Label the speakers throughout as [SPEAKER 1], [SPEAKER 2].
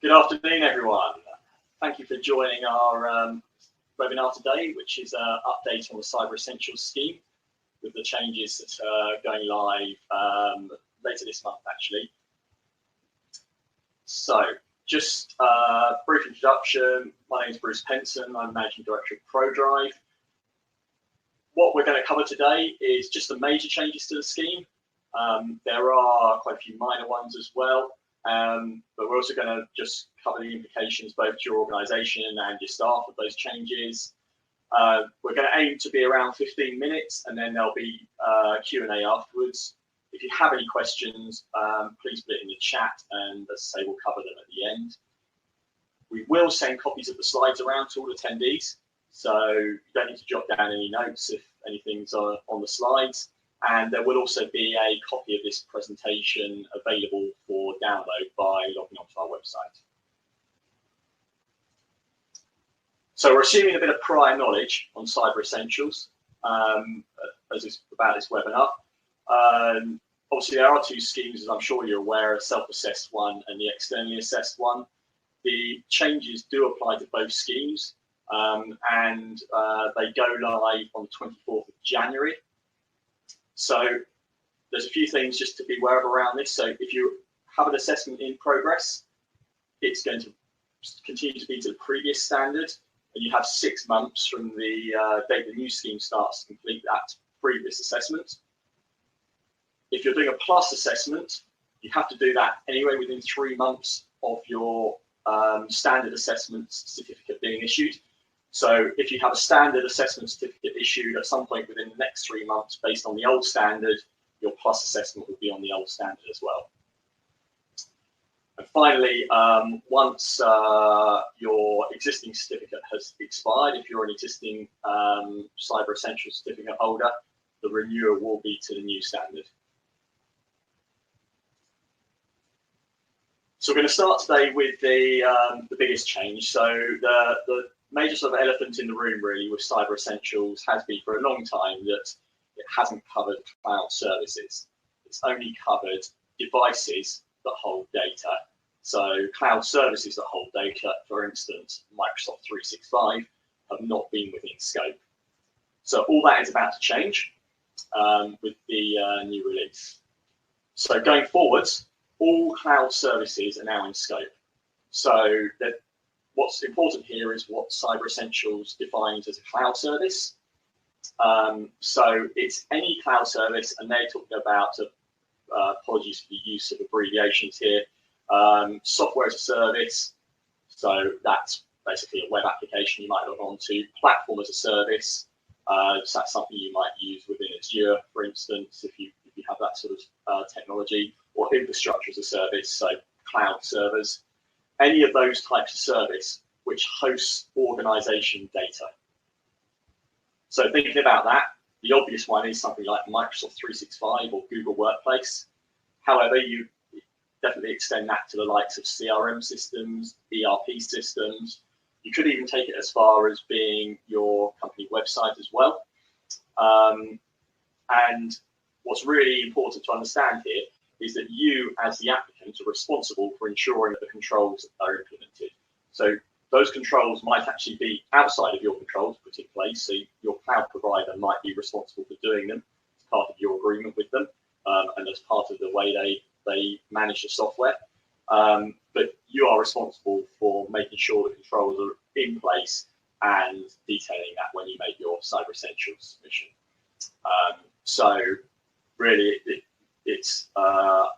[SPEAKER 1] Good afternoon, everyone. Thank you for joining our webinar today, which is an update on the Cyber Essentials scheme with the changes that are going live later this month, actually. So, just a brief introduction. My name is Bruce Penson. I'm Managing Director of ProDrive. What we're going to cover today is just the major changes to the scheme. There are quite a few minor ones as well. But we're also going to just cover the implications both to your organisation and your staff of those changes. We're going to aim to be around 15 minutes, and then there'll be Q&A afterwards. If you have any questions, please put it in the chat, and as I say, we'll cover them at the end. We will send copies of the slides around to all attendees, so you don't need to jot down any notes if anything's on the slides. And there will also be a copy of this presentation available for download by logging onto our website. So we're assuming a bit of prior knowledge on Cyber Essentials as it's about this webinar. Obviously, there are two schemes, as I'm sure you're aware, a self-assessed one and the externally assessed one. The changes do apply to both schemes, and they go live on the 24th of January. So there's a few things just to be aware of around this. So if you have an assessment in progress, it's going to continue to be to the previous standard, and you have 6 months from the date the new scheme starts to complete that previous assessment. If you're doing a plus assessment, you have to do that anyway within 3 months of your standard assessment certificate being issued. So if you have a standard assessment certificate issued at some point within the next 3 months based on the old standard, your plus assessment will be on the old standard as well. And finally, once your existing certificate has expired, if you're an existing Cyber Essentials certificate holder, the renewal will be to the new standard. So we're going to start today with the biggest change. So the major sort of elephant in the room really with Cyber Essentials has been for a long time that it hasn't covered cloud services. It's only covered devices that hold data. So cloud services that hold data, for instance, Microsoft 365, have not been within scope. So all that is about to change with the new release. So going forwards, all cloud services are now in scope. So that what's important here is what Cyber Essentials defines as a cloud service. So it's any cloud service, and they're talking about, apologies for the use of abbreviations here, software as a service. So that's basically a web application you might log on to, platform as a service. So that's something you might use within Azure, for instance, if you have that sort of technology, or infrastructure as a service, so cloud servers. Any of those types of service which hosts organization data. So thinking about that, the obvious one is something like Microsoft 365 or Google Workplace. However, you definitely extend that to the likes of CRM systems, ERP systems. You could even take it as far as being your company website as well. And what's really important to understand here is that you, as the applicant, are responsible for ensuring that the controls are implemented. So those controls might actually be outside of your control to put in place. So your cloud provider might be responsible for doing them as part of your agreement with them, and as part of the way they manage the software. But you are responsible for making sure the controls are in place and detailing that when you make your Cyber Essentials submission. So really, it's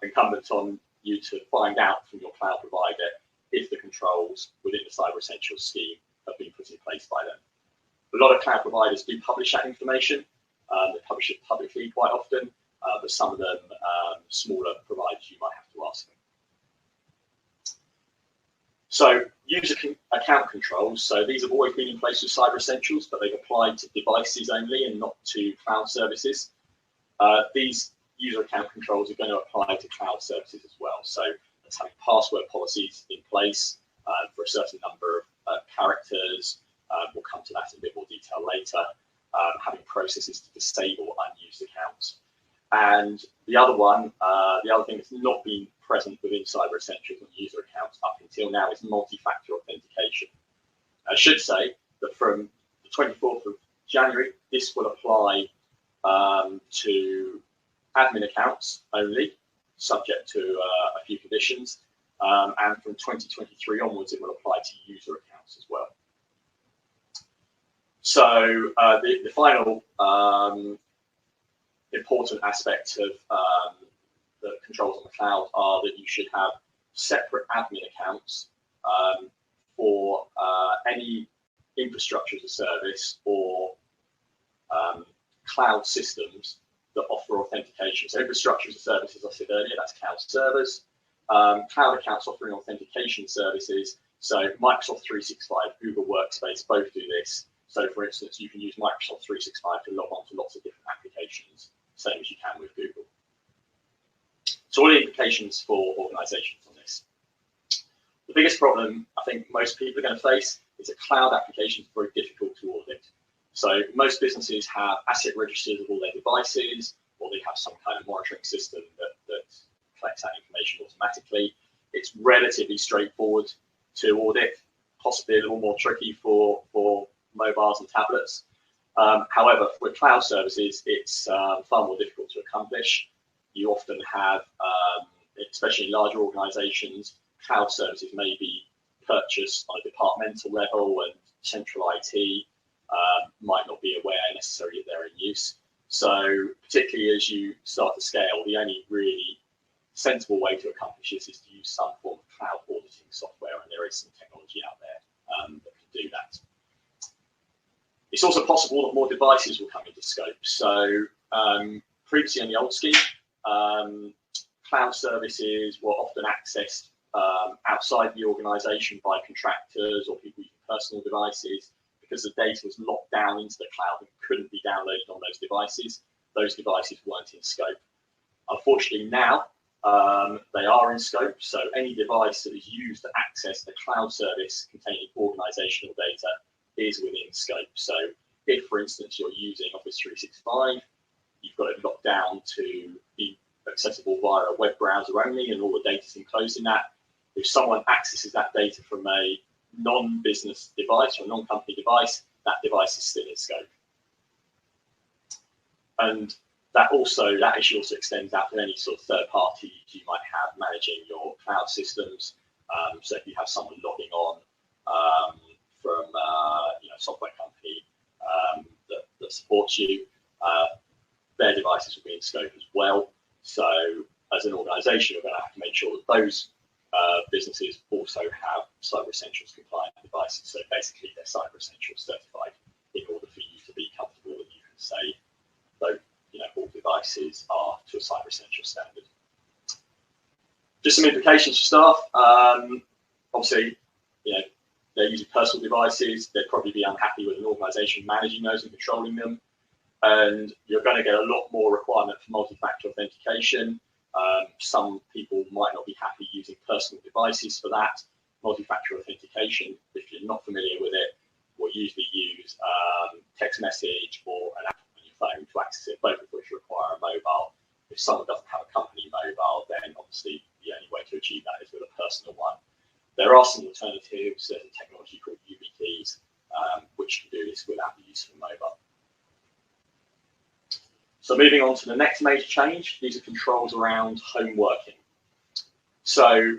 [SPEAKER 1] incumbent on you to find out from your cloud provider if the controls within the Cyber Essentials scheme have been put in place by them. A lot of cloud providers do publish that information. They publish it publicly quite often, but some of them, smaller providers, you might have to ask them. So user account controls. So these have always been in place with Cyber Essentials, but they've applied to devices only and not to cloud services. These user account controls are going to apply to cloud services as well. So let's have password policies in place for a certain number of characters. We'll come to that in a bit more detail later. Having processes to disable unused accounts. And the other one, the other thing that's not been present within Cyber Essentials on user accounts up until now is multi-factor authentication. I should say that from the 24th of January, this will apply to admin accounts only, subject to a few conditions. And from 2023 onwards, it will apply to user accounts as well. So the final important aspect of the controls on the cloud are that you should have separate admin accounts for any infrastructure as a service or cloud systems that offer authentication. So infrastructure as a service, as I said earlier, that's cloud servers. Cloud accounts offering authentication services. So Microsoft 365, Google Workspace both do this. So for instance, you can use Microsoft 365 to log on to lots of different applications, same as you can with Google. So what are the implications for organizations on this? The biggest problem I think most people are going to face is that cloud applications are very difficult to audit. So most businesses have asset registers of all their devices, or they have some kind of monitoring system that collects that information automatically. It's relatively straightforward to audit, possibly a little more tricky for mobiles and tablets. However, with cloud services, it's far more difficult to accomplish. You often have, especially in larger organizations, cloud services may be purchased on a departmental level, and central IT might not be aware necessarily that they're in use. So particularly as you start to scale, the only really sensible way to accomplish this is to use some form of cloud auditing software, and there is some technology out there that can do that. It's also possible that more devices will come into scope. So previously on the old scheme, cloud services were often accessed outside the organization by contractors or people using personal devices. Because the data was locked down into the cloud and couldn't be downloaded on those devices weren't in scope. Unfortunately now, they are in scope, so any device that is used to access the cloud service containing organizational data is within scope. So if, for instance, you're using Office 365, you've got it locked down to be accessible via a web browser only, and all the data is enclosed in that. If someone accesses that data from a non-business device or non-company device, that device is still in scope. And that issue also extends out to any sort of third parties you might have managing your cloud systems. So if you have someone logging on from a software company that supports you, their devices will be in scope as well. So as an organization, you're going to have to make sure that those businesses also have Cyber Essentials compliant devices. So basically, they're Cyber Essentials certified in order for you to be comfortable that you can say that all devices are to a Cyber Essentials standard. Just some implications for staff. Obviously, they're using personal devices. They'd probably be unhappy with an organization managing those and controlling them. And you're going to get a lot more requirement for multi-factor authentication. Some people might not be happy using personal devices for that. Multi-factor authentication, if you're not familiar with it, will usually use text message or an app on your phone to access it, both of which require a mobile. If someone doesn't have a company mobile, then obviously the only way to achieve that is with a personal one. There are some alternatives. There's a technology called YubiKeys, which can do this without the use of a mobile. So moving on to the next major change, these are controls around home working. So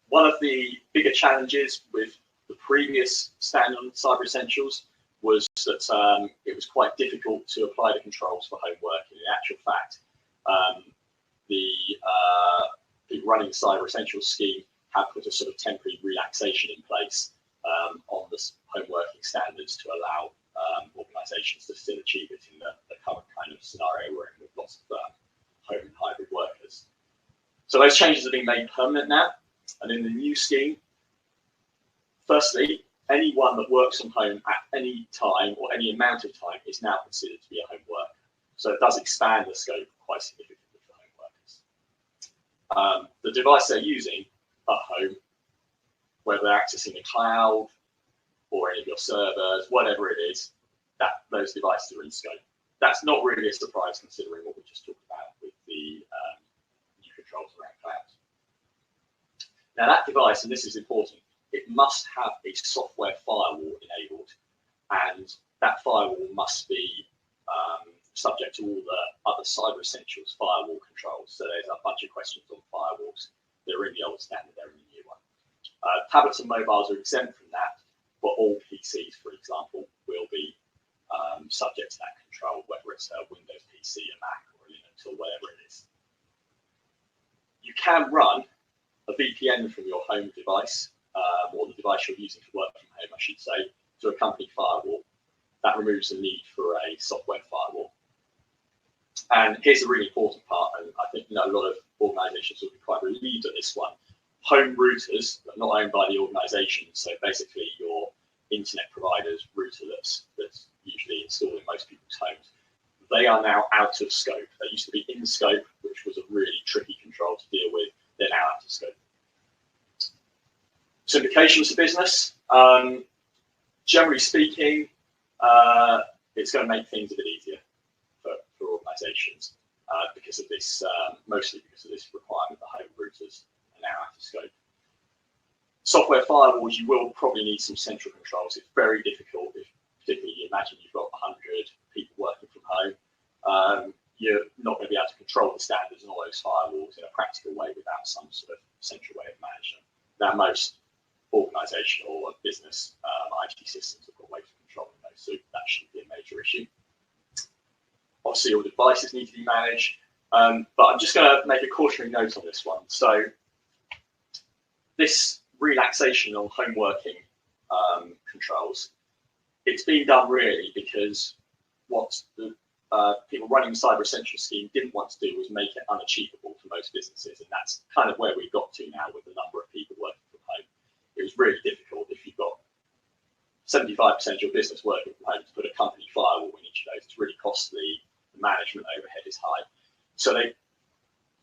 [SPEAKER 1] one of the bigger challenges with the previous standard on Cyber Essentials was that it was quite difficult to apply the controls for home working. In actual fact, the people running the Cyber Essentials scheme have put a sort of temporary relaxation in place on the home working standards to allow organizations to still achieve it in the current kind of scenario we're in with lots of home and hybrid workers. So those changes are being made permanent now. And in the new scheme, firstly, anyone that works from home at any time or any amount of time is now considered to be a home worker. So it does expand the scope quite significantly for home workers. The device they're using at home, whether they're accessing the cloud or any of your servers, whatever it is, those devices are in scope. That's not really a surprise considering what we just talked about with the new controls around cloud. Now that device, and this is important, it must have a software firewall enabled, and that firewall must be subject to all the other Cyber Essentials firewall controls. So there's a bunch of questions on firewalls. They're in the old standard, they're in the new one. Tablets and mobiles are exempt from that, but all PCs, for example, will be subject to that control, whether it's a Windows PC, a Mac, or a Linux, or whatever it is. You can run a VPN from your home device, or the device you're using to work from home, I should say, to a company firewall. That removes the need for a software firewall. And here's the really important part, and I think a lot of organizations will be quite relieved at this one. Home routers are not owned by the organization, so basically your internet provider's router that's usually installed in most people's homes, they are now out of scope. They used to be in scope, which was a really tricky control to deal with. They're now out of scope. So implications for business. Generally speaking, it's going to make things a bit easier for organizations because of this, mostly because of this requirement that home routers are now out of scope. Software firewalls, you will probably need some central controls. It's very difficult, if particularly you imagine you've got 100 people working from home. You're not going to be able to control the standards and all those firewalls in a practical way without some sort of central way of managing them. Now, most organizational or business IT systems have got ways of controlling those, so that shouldn't be a major issue. Obviously, all devices need to be managed, but I'm just going to make a cautionary note on this one. So this relaxation on home working controls, it's been done really because what the people running the Cyber Essentials scheme didn't want to do was make it unachievable for most businesses, and that's kind of where we've got to now with the number of people working from home. It was really difficult if you've got 75% of your business working from home to put a company firewall in each of those. It's really costly. The management overhead is high. So they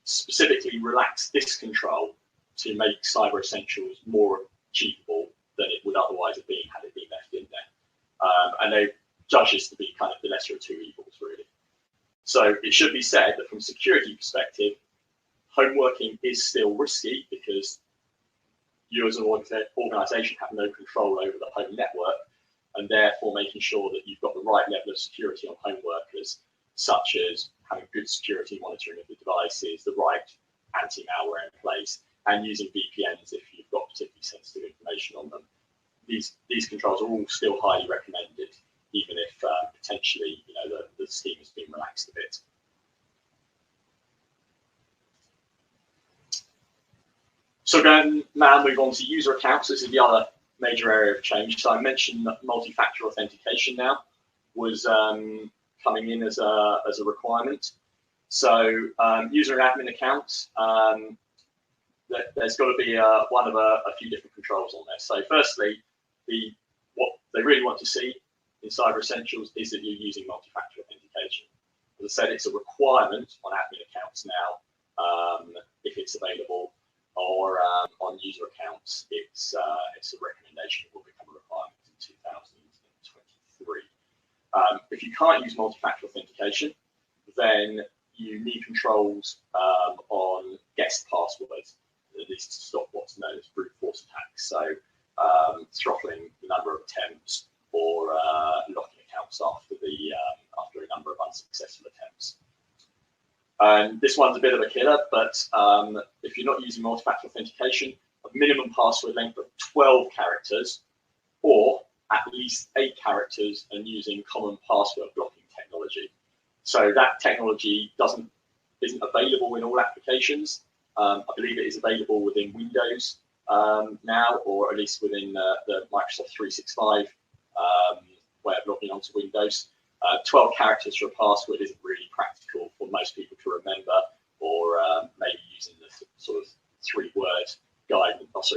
[SPEAKER 1] specifically relaxed this control to make Cyber Essentials more achievable than it would otherwise have been had it been left in there. And they judge this to be kind of the lesser of two evils, really. So it should be said that from a security perspective, home working is still risky because you as an organization have no control over the home network, and therefore making sure that you've got the right level of security on home workers, such as having good security monitoring of the devices, the right anti-malware in place, and using VPNs if you've got particularly sensitive information on them. These controls are all still highly recommended, even if potentially the scheme has been relaxed a bit. So then now move on to user accounts. This is the other major area of change. So I mentioned that multi-factor authentication now was coming in as a requirement. So user and admin accounts, there's got to be one of a few different controls on there. So firstly, what they really want to see in Cyber Essentials is that you're using multi-factor authentication. As I said, it's a requirement on admin accounts now, if it's available, or on user accounts, it's a recommendation that will become a requirement in 2023. If you can't use multi-factor authentication, then you need controls on guest passwords, at least to stop what's known as brute force attacks. So throttling the number of attempts or locking accounts after a number of unsuccessful attempts. And this one's a bit of a killer, but if you're not using multi-factor authentication, a minimum password length of 12 characters, or at least 8 characters, and using common password blocking technology. So that technology isn't available in all applications. I believe it is available within Windows now, or at least within the Microsoft 365 way of logging onto Windows. 12 characters for a password isn't really practical for most people to remember, or maybe using the sort of 3-word guidance,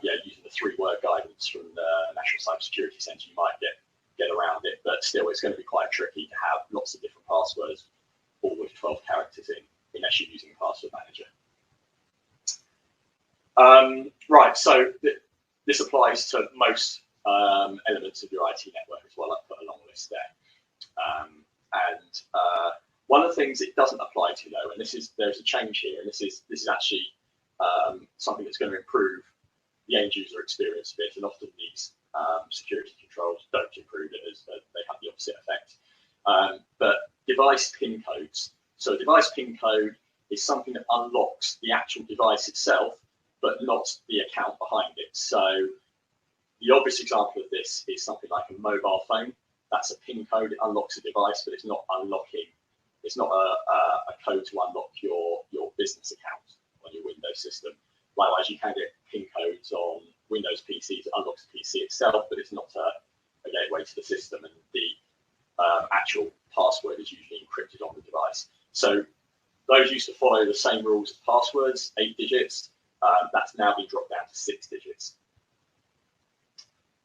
[SPEAKER 1] using the 3-word guidance from the National Cybersecurity Centre, you might get around it, but still it's going to be quite tricky to have lots of different passwords, all with 12 characters in, unless you're using a password manager. Right, so this applies to most elements of your IT network as well. I've put a long list there. One of the things it doesn't apply to, though, and there's a change here, and this is actually something that's going to improve the end user experience a bit, and often these security controls don't improve it, as they have the opposite effect. But device PIN codes. So a device PIN code is something that unlocks the actual device itself, but not the account behind it. So the obvious example of this is something like a mobile phone. That's a PIN code. It unlocks a device, but it's not unlocking. It's not a code to unlock your business account on your Windows system. Likewise, you can get PIN codes on Windows PCs. It unlocks the PC itself, but it's not a gateway to the system, and the actual password is usually encrypted on the device. So those used to follow the same rules as passwords, 8 digits. That's now been dropped down to 6 digits.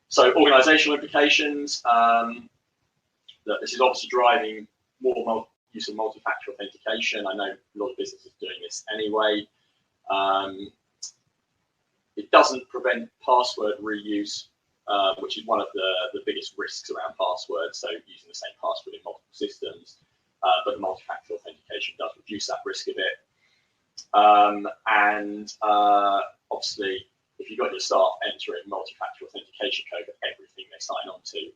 [SPEAKER 1] So organizational implications, that this is obviously driving more use of multi-factor authentication. I know a lot of businesses are doing this anyway. It doesn't prevent password reuse, which is one of the biggest risks around passwords, so using the same password in multiple systems. But the multi-factor authentication does reduce that risk a bit. Obviously, if you've got your staff entering multi-factor authentication code for everything they sign on to,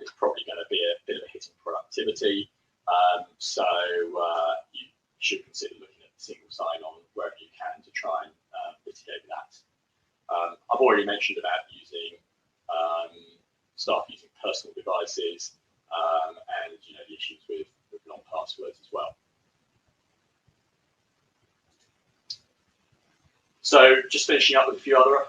[SPEAKER 1] it's probably going to be a bit of a hit in productivity. So you should consider looking at single sign-on wherever you can to try and mitigate that. I've already mentioned about using staff using personal devices and the issues with long passwords as well. So just finishing up with a few other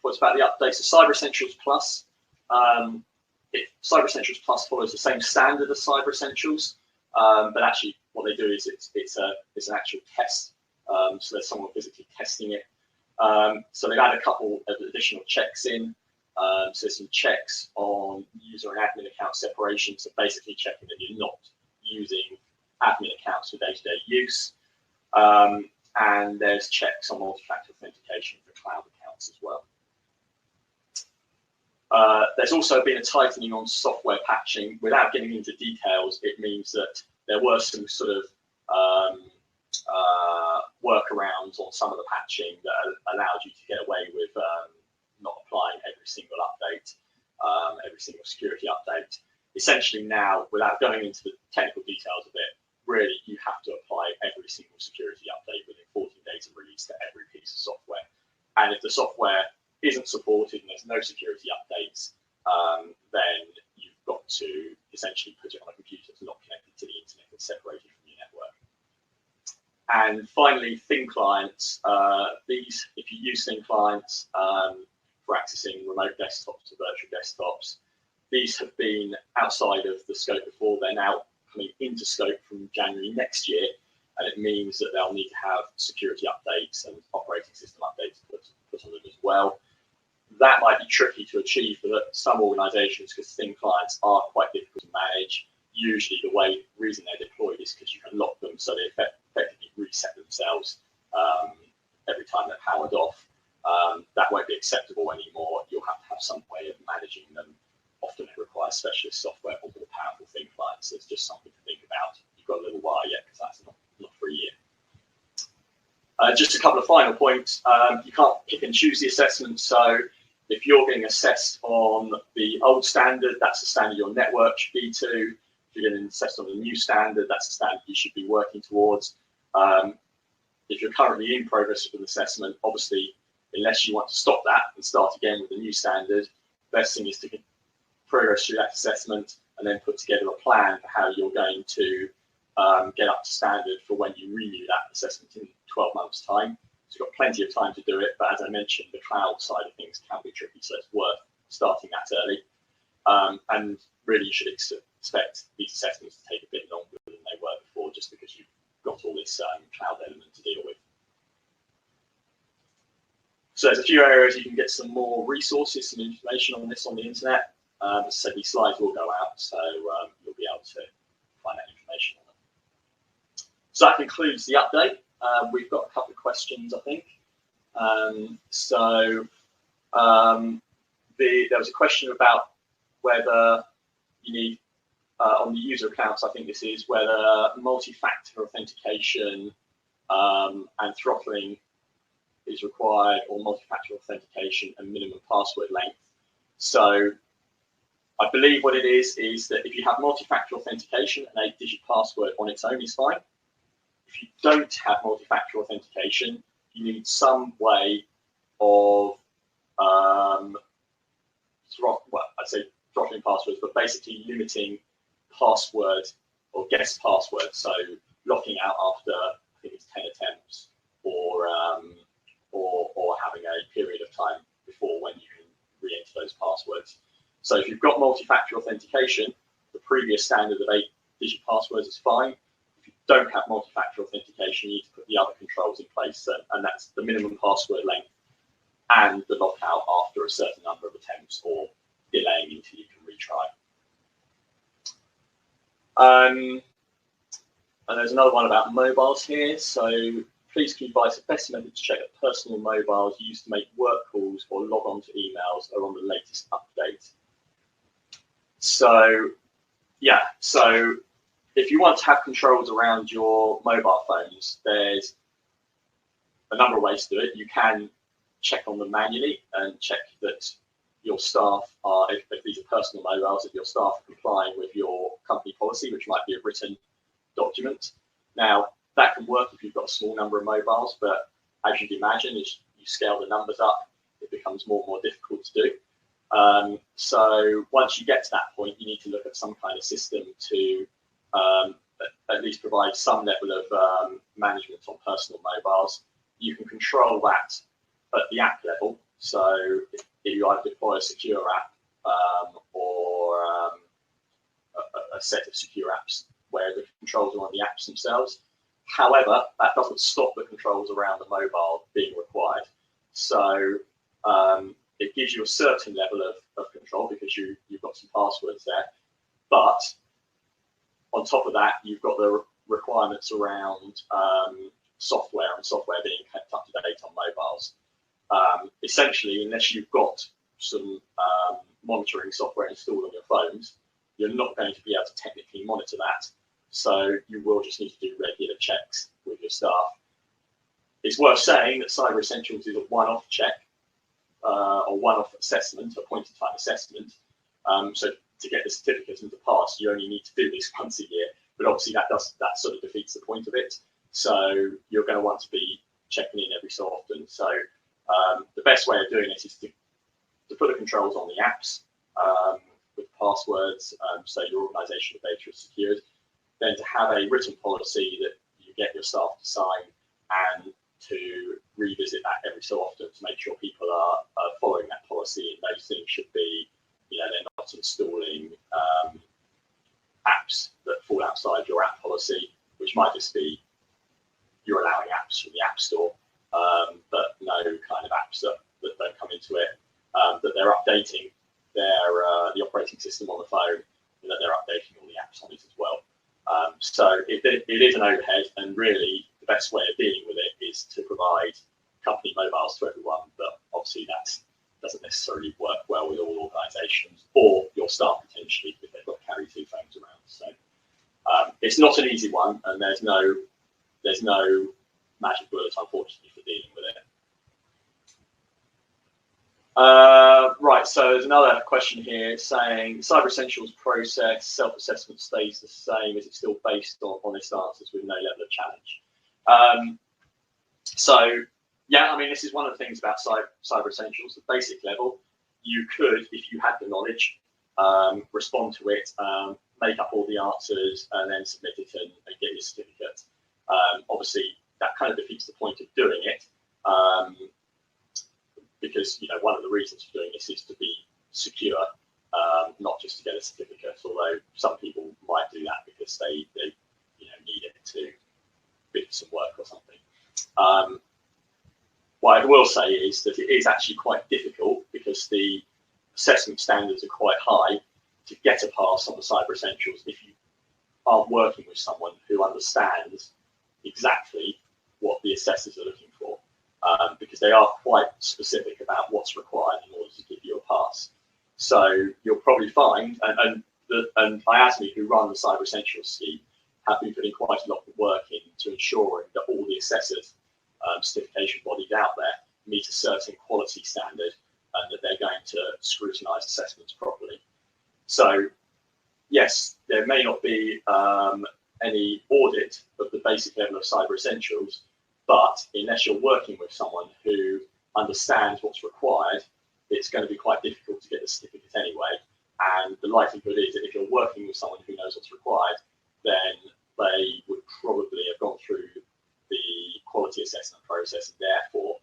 [SPEAKER 1] points about the updates. So Cyber Essentials Plus. Cyber Essentials Plus follows the same standard as Cyber Essentials, but actually what they do is it's an actual test. So there's someone physically testing it. So they've added a couple of additional checks in. So there's some checks on user and admin account separation. So basically checking that you're not using admin accounts for day-to-day use. And there's checks on multi-factor authentication for cloud accounts as well. There's also been a tightening on software patching. Without getting into details, it means that there were some sort of workarounds on some of the patching that allowed you to get away with not applying every single update, every single security update. Essentially now, without going into the technical details of it, really you have to apply every single security update within 14 days of release to every piece of software. And if the software isn't supported and there's no security updates, then you've got to essentially put it on a computer that's not connected to the internet and separated from your network. And finally, thin clients. These, if you use thin clients for accessing remote desktops or virtual desktops, these have been outside of the scope before. They're now coming into scope from January next year, and it means that they'll need to have security updates and operating system updates put on them as well. That might be tricky to achieve for some organizations because thin clients are quite difficult to manage. Usually the reason they're deployed is because you can lock them so they effectively reset themselves every time they're powered off. That won't be acceptable anymore. You'll have to have some way of managing them. Often it requires specialist software or more powerful thin clients. So it's just something to think about. You've got a little while yet because that's not for a year. Just a couple of final points. You can't pick and choose the assessment. So if you're getting assessed on the old standard, that's the standard your network should be to. If you're getting assessed on the new standard, that's the standard you should be working towards. If you're currently in progress with an assessment, obviously, unless you want to stop that and start again with a new standard, the best thing is to progress through that assessment and then put together a plan for how you're going to get up to standard for when you renew that assessment in 12 months' time. So you've got plenty of time to do it, but as I mentioned, the cloud side of things can be tricky, so it's worth starting that early. And really, you should expect these assessments to take a bit longer than they were before, just because you've got all this cloud element to deal with. So there's a few areas you can get some more resources, some information on this on the internet. As I said, these slides will go out, so you'll be able to find that information on them. So that concludes the update. We've got a couple of questions, I think. There was a question about whether you need, on the user accounts, I think this is, whether multi-factor authentication and throttling is required, or multi-factor authentication and minimum password length. So I believe what it is that if you have multi-factor authentication, an 8-digit password on its own is fine. If you don't have multi-factor authentication, you need some way of, I'd say throttling passwords, but basically limiting password or guess password. So locking out after, I think it's 10 attempts, or having a period of time before when you can re-enter those passwords. So if you've got multi-factor authentication, the previous standard of 8-digit passwords is fine. If you don't have multi-factor authentication, you need to put the other controls in place, and that's the minimum password length and the lockout after a certain number of attempts, or delaying until you can retry. And there's another one about mobiles here. So please can you advise the best method to check that personal mobiles used to make work calls or log on to emails are on the latest update. So yeah, so if you want to have controls around your mobile phones, there's a number of ways to do it. You can check on them manually and check that your staff are, if these are personal mobiles, if your staff are complying with your company policy, which might be a written document. Now, that can work if you've got a small number of mobiles, but as you'd imagine, as you scale the numbers up, it becomes more and more difficult to do. So once you get to that point, you need to look at some kind of system to at least provide some level of management on personal mobiles. You can control that at the app level. So if you either deploy a secure app or a set of secure apps where the controls are on the apps themselves. However, that doesn't stop the controls around the mobile being required. So it gives you a certain level of control because you've got some passwords there. But on top of that, you've got the requirements around software and software being kept up to date on mobiles. Essentially, unless you've got some monitoring software installed on your phones, you're not going to be able to technically monitor that. So you will just need to do regular checks with your staff. It's worth saying that Cyber Essentials is a one-off check or one-off assessment, a point-in-time assessment. So to get the certificate and to pass, you only need to do this once a year. But obviously that sort of defeats the point of it. So you're going to want to be checking in every so often. So the best way of doing it is to put the controls on the apps with passwords, so your organizational data is secured. Then to have a written policy that you get your staff to sign and to revisit that every so often to make sure people are following that policy. And those things should be, they're not installing apps that fall outside your app policy, which might just be you're allowing apps from the App Store, but no kind of apps that don't come into it, that they're updating the operating system on the phone, and that they're updating all the apps on it as well. So it is an overhead, and really the best way of dealing with it is to provide company mobiles to everyone, but obviously that doesn't necessarily work well with all organisations or your staff potentially if they've got to carry two phones around. So it's not an easy one, and there's no magic bullet, unfortunately, for dealing with it. Right, so there's another question here saying, Cyber Essentials process, self-assessment stays the same. Is it still based on honest answers with no level of challenge? So, yeah, I mean, this is one of the things about Cyber Essentials. The basic level, you could, if you had the knowledge, respond to it, make up all the answers, and then submit it and get your certificate. Obviously, that kind of defeats the point of doing it. Because one of the reasons for doing this is to be secure, not just to get a certificate. Although some people might do that because they need it to bid some work or something. What I will say is that it is actually quite difficult because the assessment standards are quite high to get a pass on the Cyber Essentials if you aren't working with someone who understands exactly what the assessors are looking for. Because they are quite specific about what's required in order to give you a pass. So you'll probably find, and IASME, who run the Cyber Essentials scheme, have been putting quite a lot of work into ensuring that all the assessors certification bodies out there meet a certain quality standard and that they're going to scrutinise assessments properly. So yes, there may not be any audit of the basic level of cyber essentials, but unless you're working with someone who understands what's required, it's going to be quite difficult to get the certificate anyway. And the likelihood is that if you're working with someone who knows what's required, then they would probably have gone through the quality assessment process and therefore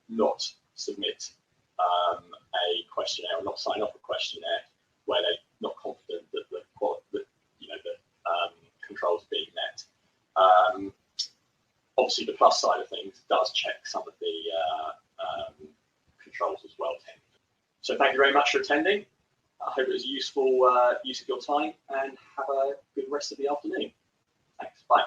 [SPEAKER 1] not submit a questionnaire or not sign off a questionnaire where they're not confident that the controls are being met. Obviously, the plus side of things does check some of the controls as well. So thank you very much for attending. I hope it was a useful use of your time, and have a good rest of the afternoon. Thanks. Bye.